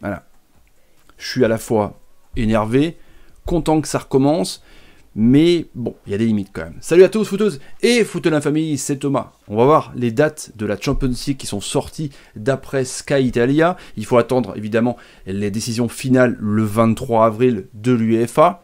Voilà. Je suis à la fois énervé, content que ça recommence, mais bon, il y a des limites quand même. Salut à tous, footeuses et footeux la famille, c'est Thomas. On va voir les dates de la Champions League qui sont sorties d'après Sky Italia. Il faut attendre évidemment les décisions finales le 23 avril de l'UEFA.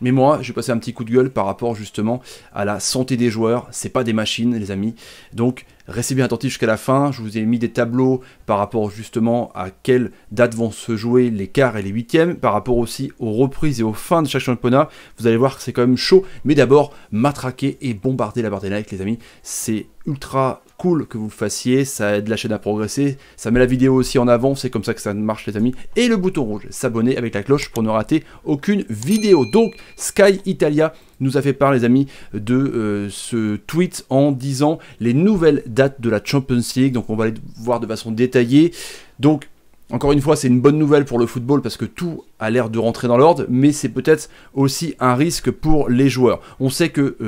Mais moi, je vais passer un petit coup de gueule par rapport justement à la santé des joueurs. C'est pas des machines, les amis. Donc, restez bien attentifs jusqu'à la fin. Je vous ai mis des tableaux par rapport justement à quelles dates vont se jouer les quarts et les huitièmes, par rapport aussi aux reprises et aux fins de chaque championnat. Vous allez voir que c'est quand même chaud. Mais d'abord, matraquer et bombarder la barre des likes, les amis. C'est ultra cool que vous le fassiez, ça aide la chaîne à progresser, ça met la vidéo aussi en avant, c'est comme ça que ça marche les amis. Et le bouton rouge, s'abonner avec la cloche pour ne rater aucune vidéo. Donc Sky Italia nous a fait part les amis de ce tweet en disant les nouvelles dates de la Champions League, donc on va les voir de façon détaillée. Donc encore une fois, c'est une bonne nouvelle pour le football parce que tout a l'air de rentrer dans l'ordre, mais c'est peut-être aussi un risque pour les joueurs. On sait que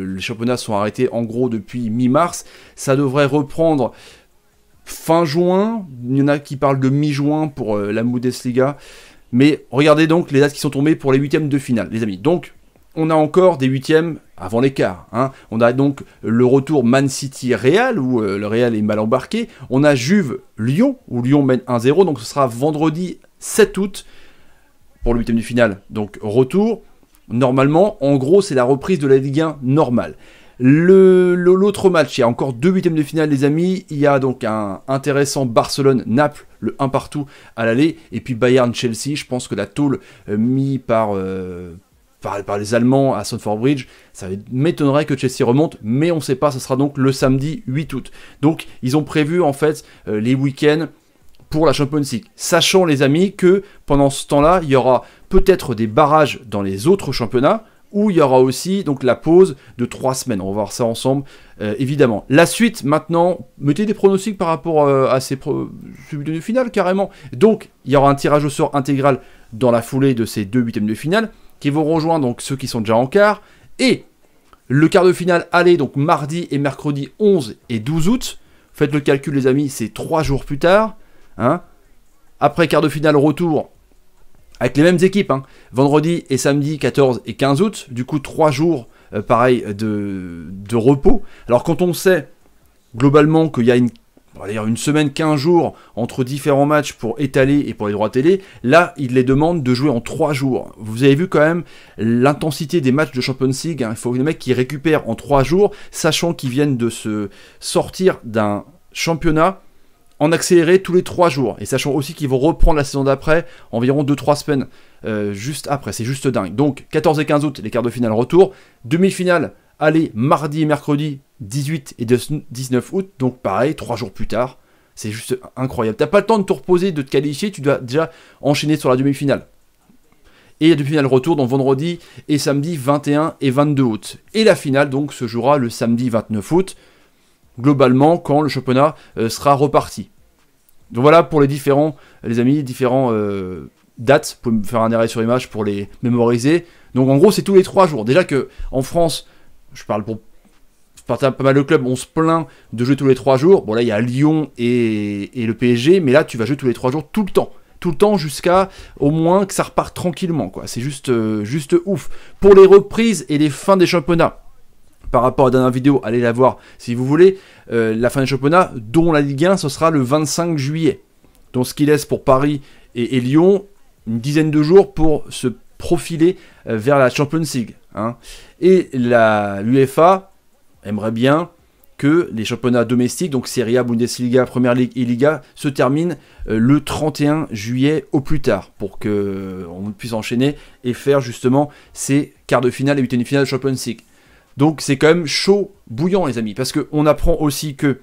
les championnats sont arrêtés en gros depuis mi-mars. Ça devrait reprendre fin juin. Il y en a qui parlent de mi-juin pour la Bundesliga. Mais regardez donc les dates qui sont tombées pour les huitièmes de finale, les amis. Donc, on a encore des huitièmes avant l'écart. Hein. On a donc le retour Man City-Real, où le Real est mal embarqué. On a Juve-Lyon, où Lyon mène 1-0. Donc ce sera vendredi 7 août pour le huitième de finale. Donc retour. Normalement, en gros, c'est la reprise de la Ligue 1 normale. L'autre match, il y a encore 2 huitièmes de finale, les amis. Il y a donc un intéressant Barcelone-Naples, le 1 partout à l'aller. Et puis Bayern-Chelsea, je pense que la tôle mise par les Allemands à Stamford Bridge, ça m'étonnerait que Chelsea remonte, mais on ne sait pas, ce sera donc le samedi 8 août. Donc ils ont prévu en fait les week-ends pour la Champions League, sachant les amis que pendant ce temps-là, il y aura peut-être des barrages dans les autres championnats, où il y aura aussi donc la pause de 3 semaines. On va voir ça ensemble, évidemment. La suite, maintenant, mettez des pronostics par rapport à ces huitièmes de finale, carrément. Donc, il y aura un tirage au sort intégral dans la foulée de ces 2 huitièmes de finale, qui vont rejoindre donc ceux qui sont déjà en quart. Et le quart de finale aller, donc mardi et mercredi 11 et 12 août. Faites le calcul, les amis, c'est 3 jours plus tard. Hein. Après quart de finale retour, avec les mêmes équipes, hein, vendredi et samedi 14 et 15 août, du coup 3 jours pareil de repos. Alors quand on sait globalement qu'il y a une semaine, 15 jours entre différents matchs pour étaler et pour les droits télé, là ils les demandent de jouer en 3 jours. Vous avez vu quand même l'intensité des matchs de Champions League, hein. Il faut que les mecs qui récupèrent en 3 jours, sachant qu'ils viennent de se sortir d'un championnat en accéléré tous les 3 jours, et sachant aussi qu'ils vont reprendre la saison d'après, environ 2-3 semaines juste après, c'est juste dingue. Donc 14 et 15 août, les quarts de finale retour, demi-finale, allez, mardi et mercredi, 18 et 19 août, donc pareil, 3 jours plus tard, c'est juste incroyable. T'as pas le temps de te reposer, de te qualifier, tu dois déjà enchaîner sur la demi-finale. Et la demi-finale retour, donc vendredi et samedi 21 et 22 août. Et la finale, donc, se jouera le samedi 29 août, globalement quand le championnat sera reparti. Donc voilà pour les différents dates. Vous pouvez me faire un arrêt sur image pour les mémoriser. Donc en gros c'est tous les 3 jours. Déjà que en France, je parle pour pas mal de clubs, on se plaint de jouer tous les 3 jours. Bon là il y a Lyon et le PSG, mais là tu vas jouer tous les 3 jours tout le temps. Tout le temps jusqu'à au moins que ça reparte tranquillement, quoi. C'est juste ouf. Pour les reprises et les fins des championnats, par rapport à la dernière vidéo, allez la voir si vous voulez, la fin des championnats, dont la Ligue 1, ce sera le 25 juillet. Donc ce qui laisse pour Paris et Lyon une dizaine de jours pour se profiler vers la Champions League. Hein. Et l'UEFA aimerait bien que les championnats domestiques, donc Serie A, Bundesliga, Première Ligue et Liga, se terminent le 31 juillet au plus tard, pour qu'on puisse enchaîner et faire justement ces quarts de finale et huitièmes de finale de Champions League. Donc c'est quand même chaud, bouillant les amis, parce qu'on apprend aussi que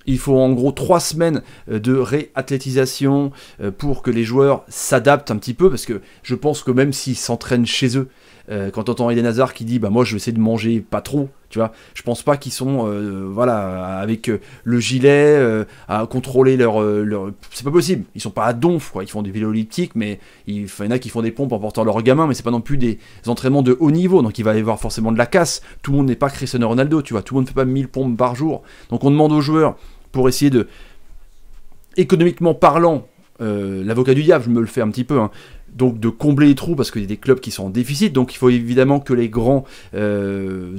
il faut en gros 3 semaines de réathlétisation pour que les joueurs s'adaptent un petit peu, parce que je pense que même s'ils s'entraînent chez eux, quand t'entends Eden Hazard qui dit bah moi je vais essayer de manger pas trop, tu vois, je pense pas qu'ils sont avec le gilet à contrôler leur c'est pas possible, ils sont pas à donf quoi, ils font des vélos elliptiques, mais il y en a qui font des pompes en portant leurs gamins, mais c'est pas non plus des entraînements de haut niveau, donc il va y avoir forcément de la casse. Tout le monde n'est pas Cristiano Ronaldo, tu vois, tout le monde ne fait pas 1000 pompes par jour, donc on demande aux joueurs, pour essayer de, économiquement parlant, l'avocat du diable, je me le fais un petit peu, hein. Donc de combler les trous parce qu'il y a des clubs qui sont en déficit, donc il faut évidemment que les grands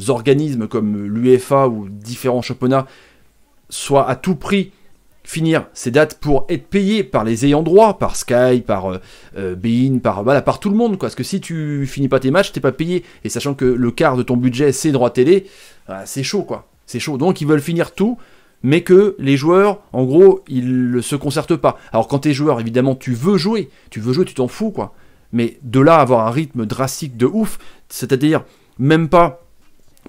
organismes comme l'UEFA ou différents championnats soient à tout prix finir ces dates pour être payés par les ayants droit, par Sky, par Bein, par tout le monde, quoi. Parce que si tu finis pas tes matchs, t'es pas payé, et sachant que le quart de ton budget c'est droit télé, c'est chaud, quoi. C'est chaud. Donc ils veulent finir tout, mais que les joueurs, en gros, ils ne se concertent pas. Alors quand t'es joueur, évidemment, tu veux jouer, tu t'en fous, quoi. Mais de là à avoir un rythme drastique de ouf, c'est-à-dire même pas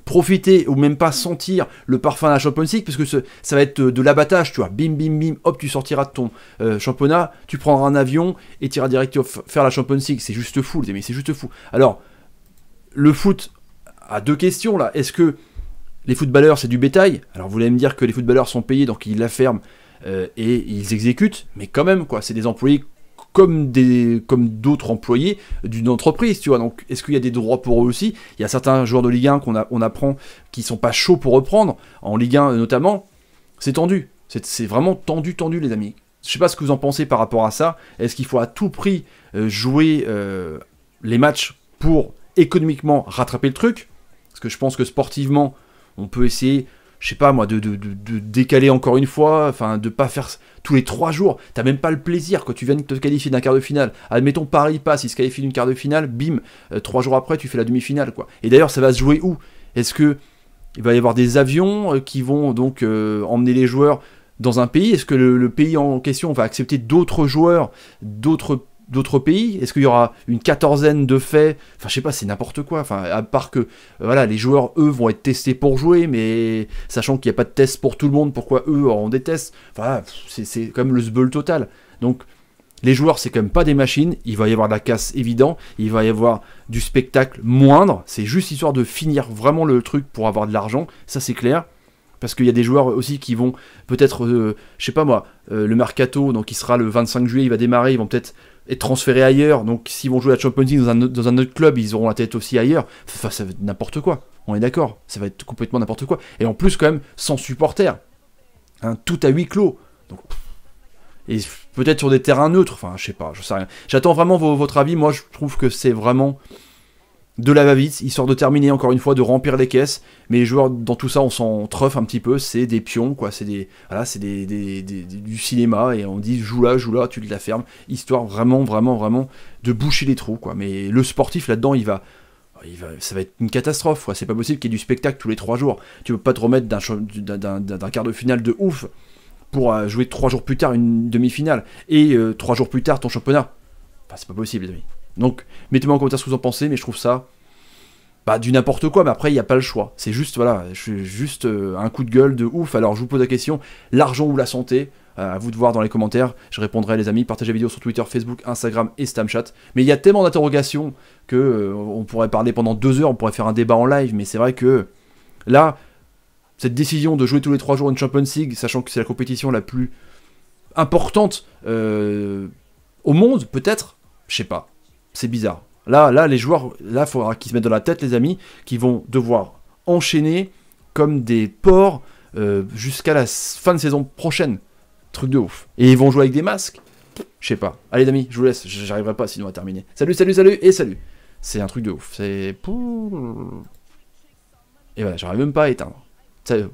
profiter ou même pas sentir le parfum de la Champions League, parce que ça va être de l'abattage, tu vois, bim bim bim, hop, tu sortiras de ton championnat, tu prendras un avion et tu iras direct faire la Champions League. C'est juste fou, les amis, c'est juste fou. Alors, le foot a deux questions là. Est-ce que les footballeurs c'est du bétail? Alors vous allez me dire que les footballeurs sont payés, donc ils la ferment et ils exécutent, mais quand même, quoi, c'est des employés comme d'autres employés d'une entreprise, tu vois. Donc, est-ce qu'il y a des droits pour eux aussi? Il y a certains joueurs de Ligue 1 qu'on apprend qui sont pas chauds pour reprendre. En Ligue 1 notamment, c'est tendu. C'est vraiment tendu, les amis. Je sais pas ce que vous en pensez par rapport à ça. Est-ce qu'il faut à tout prix jouer les matchs pour économiquement rattraper le truc? Parce que je pense que sportivement, on peut essayer, je sais pas moi, de décaler encore une fois, enfin de pas faire tous les 3 jours, t'as même pas le plaisir quand tu viens de te qualifier d'un quart de finale. Admettons Paris passe, il se qualifie d'une quart de finale, bim, 3 jours après tu fais la demi-finale, quoi. Et d'ailleurs ça va se jouer où? Est-ce que il va y avoir des avions qui vont donc emmener les joueurs dans un pays? Est-ce que le pays en question va accepter d'autres joueurs, d'autres pays? Est-ce qu'il y aura une quatorzaine de faits? Enfin, je sais pas, c'est n'importe quoi. Enfin, à part que, voilà, les joueurs, eux, vont être testés pour jouer, mais sachant qu'il n'y a pas de test pour tout le monde, pourquoi eux auront des tests? Enfin, c'est quand même le sbeul total. Donc, les joueurs, c'est quand même pas des machines. Il va y avoir de la casse évident. Il va y avoir du spectacle moindre. C'est juste histoire de finir vraiment le truc pour avoir de l'argent. Ça, c'est clair. Parce qu'il y a des joueurs aussi qui vont peut-être, je sais pas moi, le mercato, donc il sera le 25 juillet, il va démarrer, ils vont peut-être être transférés ailleurs, donc s'ils vont jouer la Champions League dans un autre club, ils auront la tête aussi ailleurs. Enfin, ça va être n'importe quoi, on est d'accord, ça va être complètement n'importe quoi. Et en plus, quand même, sans supporters, hein, tout à huis clos. Donc, et peut-être sur des terrains neutres, enfin, je sais pas, je sais rien. J'attends vraiment votre avis. Moi, je trouve que c'est vraiment de la va-vite, histoire de terminer encore une fois, de remplir les caisses, mais les joueurs dans tout ça on s'en truffe un petit peu, c'est des pions, quoi, c'est du cinéma, et on dit joue là, tu te la fermes, histoire vraiment de boucher les trous, quoi. Mais le sportif là-dedans, ça va être une catastrophe, quoi. C'est pas possible qu'il y ait du spectacle tous les 3 jours, tu peux pas te remettre d'un quart de finale de ouf pour jouer 3 jours plus tard une demi-finale, et 3 jours plus tard ton championnat. Enfin, c'est pas possible, les amis. Donc, mettez-moi en commentaire ce que vous en pensez, mais je trouve ça du n'importe quoi, mais après, il n'y a pas le choix. C'est juste, voilà, juste un coup de gueule de ouf. Alors, je vous pose la question, l'argent ou la santé? À vous de voir dans les commentaires, je répondrai, les amis. Partagez la vidéo sur Twitter, Facebook, Instagram et Snapchat. Mais il y a tellement d'interrogations que on pourrait parler pendant 2 heures, on pourrait faire un débat en live, mais c'est vrai que là, cette décision de jouer tous les 3 jours une Champions League, sachant que c'est la compétition la plus importante au monde, peut-être, je sais pas. C'est bizarre. Là, les joueurs, là, il faudra qu'ils se mettent dans la tête, les amis, qu'ils vont devoir enchaîner comme des porcs jusqu'à la fin de saison prochaine. Truc de ouf. Et ils vont jouer avec des masques? Je sais pas. Allez, les amis, je vous laisse. J'arriverai pas sinon à terminer. Salut, et salut. C'est un truc de ouf. C'est... Et voilà, j'arrive même pas à éteindre. Salut.